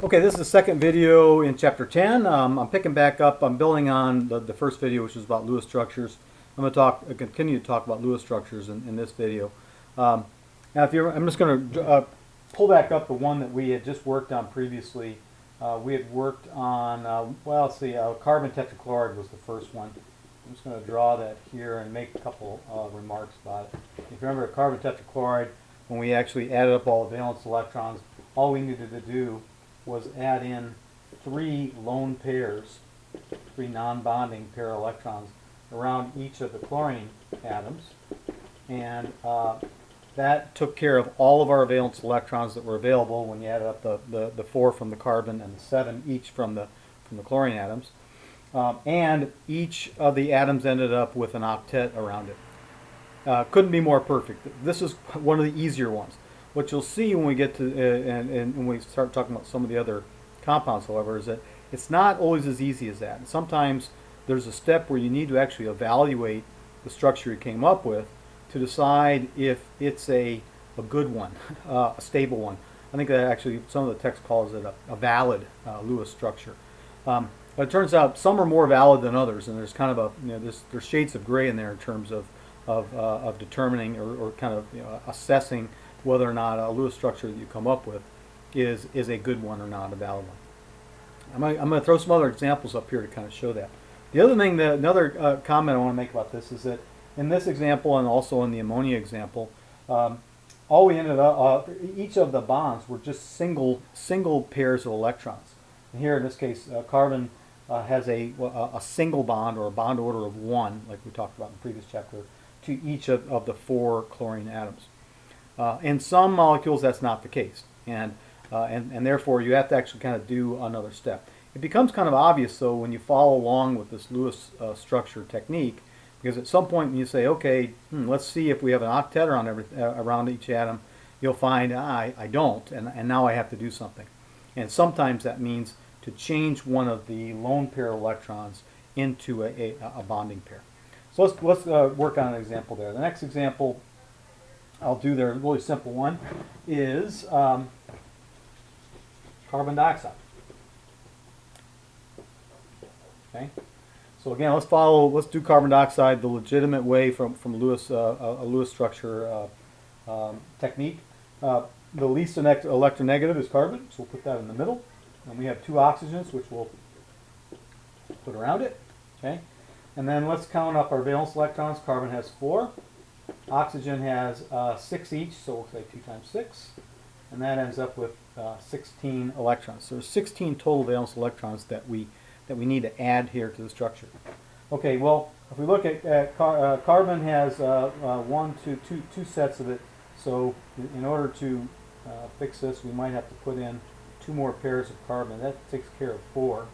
Okay, this is the second video in chapter 10. I'm picking back up. I'm building on the first video, which was about Lewis structures. I'm going to continue to talk about Lewis structures in this video. Now, I'm just going to pull back up the one that we had just worked on previously. We had worked on, well, let's see, carbon tetrachloride was the first one. I'm just going to draw that here and make a couple remarks about it. If you remember carbon tetrachloride, when we actually added up all the valence electrons, all we needed to do was add in 3 lone pairs, 3 non-bonding pair electrons around each of the chlorine atoms, and that took care of all of our valence electrons that were available when you added up the 4 from the carbon and the 7 each from the chlorine atoms, and each of the atoms ended up with an octet around it. Couldn't be more perfect. This is one of the easier ones. What you'll see when we get to and when we start talking about some of the other compounds, however, is that it's not always as easy as that. Sometimes there's a step where you need to actually evaluate the structure you came up with to decide if it's a good one, a stable one. I think that actually some of the text calls it a valid Lewis structure. But it turns out some are more valid than others, and there's kind of there's shades of gray in there in terms of determining or kind of assessing whether or not a Lewis structure that you come up with is a good one or not, a valid one. I'm going to throw some other examples up here to kind of show that. The other thing, another comment I want to make about this is that in this example and also in the ammonia example, all we ended up, each of the bonds were just single pairs of electrons. And here in this case, carbon has a single bond or a bond order of 1, like we talked about in the previous chapter, to each of the 4 chlorine atoms. In some molecules, that's not the case, and therefore you have to actually kind of do another step. It becomes kind of obvious, though, when you follow along with this Lewis structure technique, because at some point when you say, okay, let's see if we have an octet around each atom, you'll find I don't, and now I have to do something. And sometimes that means to change one of the lone pair electrons into a bonding pair. So let's work on an example there. The next example I'll do there, a really simple one, is carbon dioxide. Okay, so again, let's do carbon dioxide the legitimate way from Lewis, a Lewis structure technique. The least electronegative is carbon, so we'll put that in the middle. And we have 2 oxygens, which we'll put around it. Okay, and then let's count up our valence electrons. Carbon has 4. Oxygen has 6 each, so we'll say 2 times 6, and that ends up with 16 electrons. So there's 16 total valence electrons that we need to add here to the structure. Okay, well, if we look at carbon has 2 sets of it, so in order to fix this, we might have to put in 2 more pairs of carbon. That takes care of 4.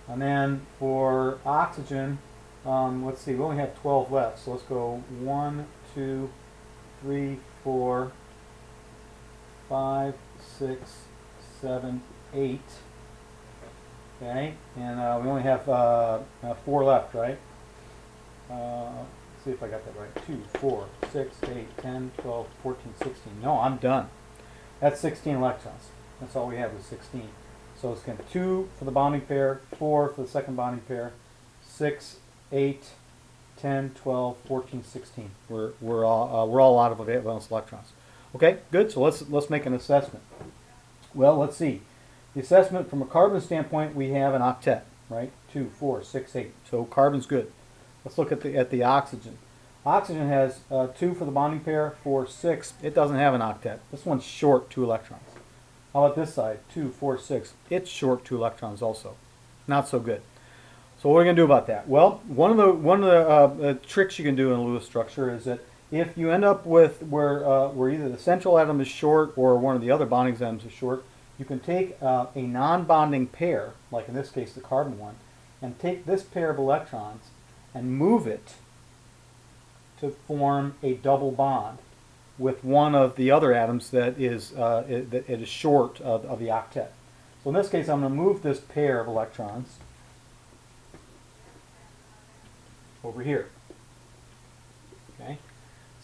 And then for oxygen, let's see, we only have 12 left, so let's go 1, 2, 3, 4, 5, 6, 7, 8. Okay, and we only have 4 left, right? Let's see if I got that right. 2, 4, 6, 8, 10, 12, 14, 16. No, I'm done. That's 16 electrons. That's all we have is 16. So it's going to be 2 for the bonding pair, 4 for the second bonding pair, 6, 8, 10, 12, 14, 16. We're all out of valence electrons. Okay, good. So let's make an assessment. Well, let's see. The assessment from a carbon standpoint, we have an octet, right? 2, 4, 6, 8. So carbon's good. Let's look at the oxygen. Oxygen has 2 for the bonding pair, 4, 6. It doesn't have an octet. This one's short 2 electrons. How about this side? 2, 4, 6. It's short 2 electrons also. Not so good. So what are we going to do about that? Well, one of the tricks you can do in a Lewis structure is that if you end up with where either the central atom is short or one of the other bonding atoms is short, you can take a non-bonding pair, like in this case the carbon one, and take this pair of electrons and move it to form a double bond with one of the other atoms that is short of the octet. So in this case, I'm going to move this pair of electrons over here. Okay.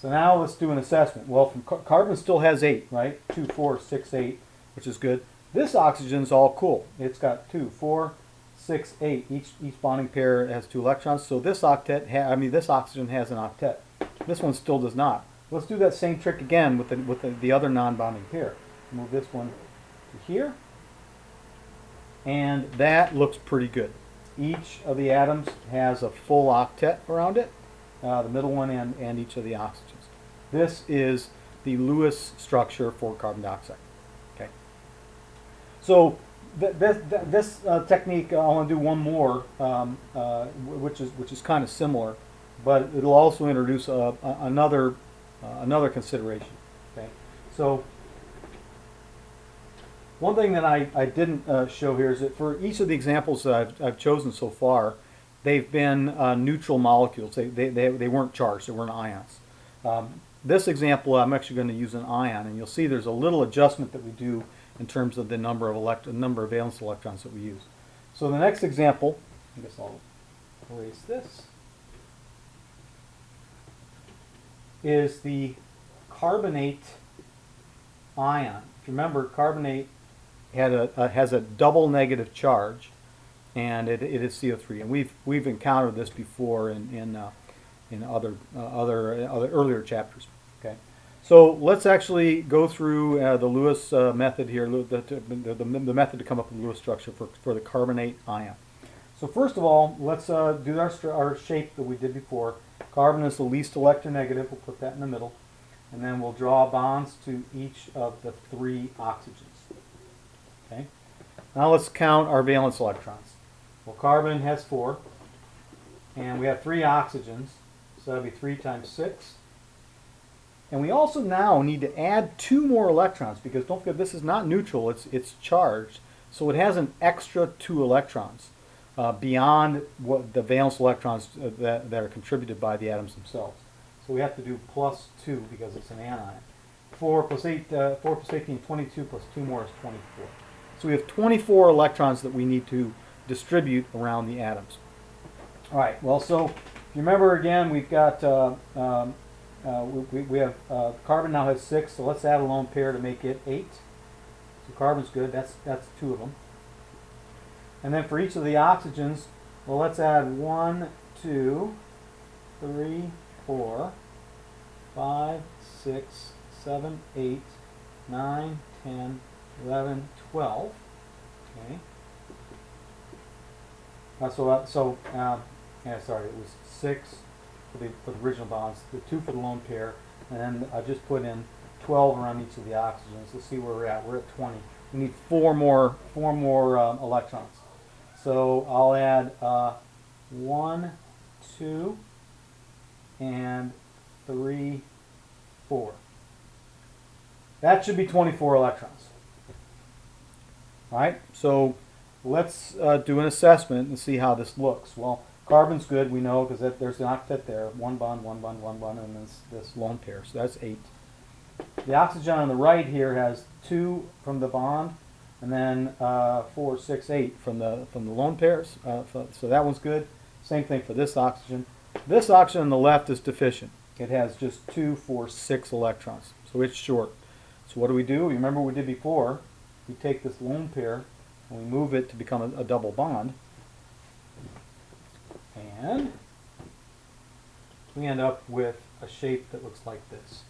So now let's do an assessment. Well, from carbon still has 8, right? 2, 4, 6, 8, which is good. This oxygen's all cool. It's got 2, 4, 6, 8. Each bonding pair has 2 electrons. So this this oxygen has an octet. This one still does not. Let's do that same trick again with the other non-bonding pair. Move this one to here, and that looks pretty good. Each of the atoms has a full octet around it, the middle one and each of the oxygens. This is the Lewis structure for carbon dioxide. Okay. So this technique, I want to do one more, which is kind of similar, but it'll also introduce another consideration. Okay. So one thing that I didn't show here is that for each of the examples that I've chosen so far, they've been neutral molecules. They weren't charged. They weren't ions. This example, I'm actually going to use an ion, and you'll see there's a little adjustment that we do in terms of the number of valence electrons that we use. So the next example, I guess I'll erase this, is the carbonate ion. If you remember, carbonate has a double negative charge, and it is CO3. And we've encountered this before in other earlier chapters. Okay, so let's actually go through the Lewis method here, the method to come up with the Lewis structure for the carbonate ion. So first of all, let's do our shape that we did before. Carbon is the least electronegative. We'll put that in the middle, and then we'll draw bonds to each of the 3 oxygens. Okay. Now let's count our valence electrons. Well, carbon has 4, and we have 3 oxygens, so that'll be 3 times 6. And we also now need to add 2 more electrons, because don't forget, this is not neutral, it's charged, so it has an extra 2 electrons beyond what the valence electrons that are contributed by the atoms themselves. So we have to do plus 2 because it's an anion. 4 plus 18, 22 plus 2 more is 24. So we have 24 electrons that we need to distribute around the atoms. All right, well, so if you remember again, we've got, we have, carbon now has 6, so let's add a lone pair to make it 8. So carbon's good, that's 2 of them. And then for each of the oxygens, well, let's add 1, 2, 3, 4, 5, 6, 7, 8, 9, 10, 11, 12. Okay. Sorry, it was 6 for the original bonds, the 2 for the lone pair, and then I just put in 12 around each of the oxygens. Let's see where we're at. We're at 20. We need 4 more electrons. So I'll add 1, 2, and 3, 4. That should be 24 electrons. All right, so let's do an assessment and see how this looks. Well, carbon's good, we know, because there's an octet there. 1 bond, 1 bond, 1 bond, and this lone pair, so that's 8. The oxygen on the right here has 2 from the bond, and then 4, 6, 8 from the lone pairs. So that one's good. Same thing for this oxygen. This oxygen on the left is deficient. It has just 2, 4, 6 electrons, so it's short. So what do? Remember what we did before. We take this lone pair and we move it to become a double bond, and we end up with a shape that looks like this.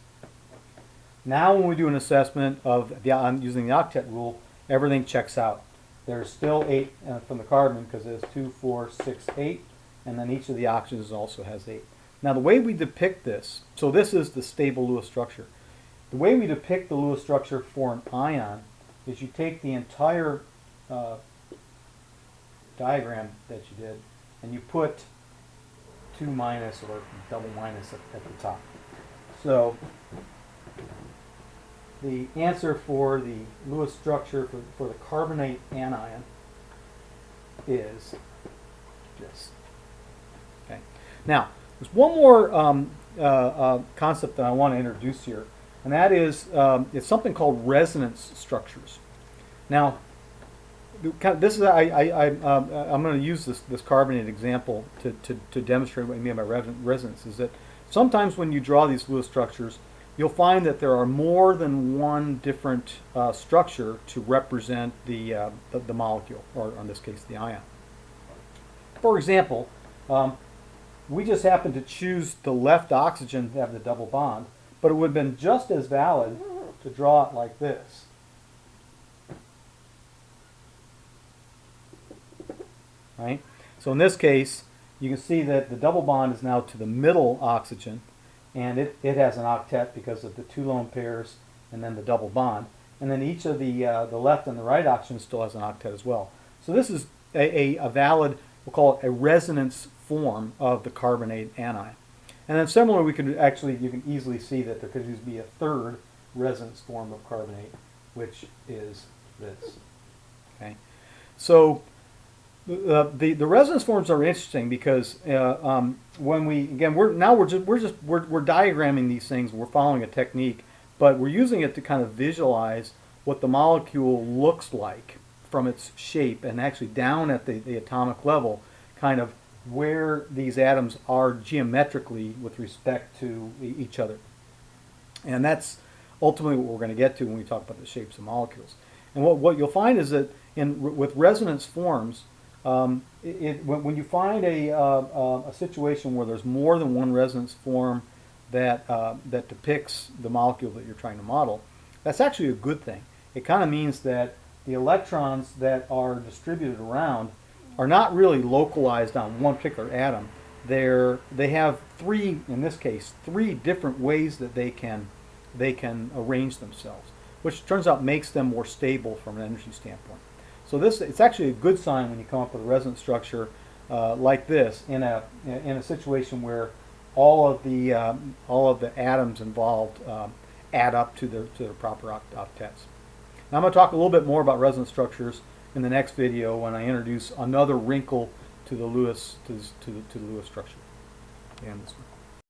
Now when we do an assessment of using the octet rule, everything checks out. There's still 8 from the carbon because there's 2, 4, 6, 8, and then each of the oxygens also has 8. Now the way we depict this, so this is the stable Lewis structure. The way we depict the Lewis structure for an ion is you take the entire diagram that you did and you put 2 minus or double minus at the top. So the answer for the Lewis structure for the carbonate anion is this. Okay. Now, there's one more concept that I want to introduce here, and that is it's something called resonance structures. Now, this is I'm going to use this carbonate example to demonstrate what I mean by resonance. Is that sometimes when you draw these Lewis structures, you'll find that there are more than one different structure to represent the molecule, or in this case the ion. For example, we just happen to choose the left oxygen to have the double bond, but it would have been just as valid to draw it like this. Right? So in this case, you can see that the double bond is now to the middle oxygen, and it has an octet because of the 2 lone pairs and then the double bond. And then each of the left and the right oxygen still has an octet as well. So this is a valid, we'll call it a resonance form of the carbonate anion. And then similarly, we could actually, you can easily see that there could be a third resonance form of carbonate, which is this. Okay, so the resonance forms are interesting because when we we're diagramming these things, we're following a technique, but we're using it to kind of visualize what the molecule looks like from its shape, and actually down at the atomic level, kind of where these atoms are geometrically with respect to each other. And that's ultimately what we're going to get to when we talk about the shapes of molecules. And what you'll find is that with resonance forms, when you find a situation where there's more than one resonance form that depicts the molecule that you're trying to model, that's actually a good thing. It kind of means that the electrons that are distributed around are not really localized on one particular atom. They have in this case, three different ways that they can arrange themselves, which turns out makes them more stable from an energy standpoint. So it's actually a good sign when you come up with a resonance structure like this in a situation where all of the atoms involved add up to their proper octets. Now I'm going to talk a little bit more about resonance structures in the next video when I introduce another wrinkle to the Lewis structure. And this one.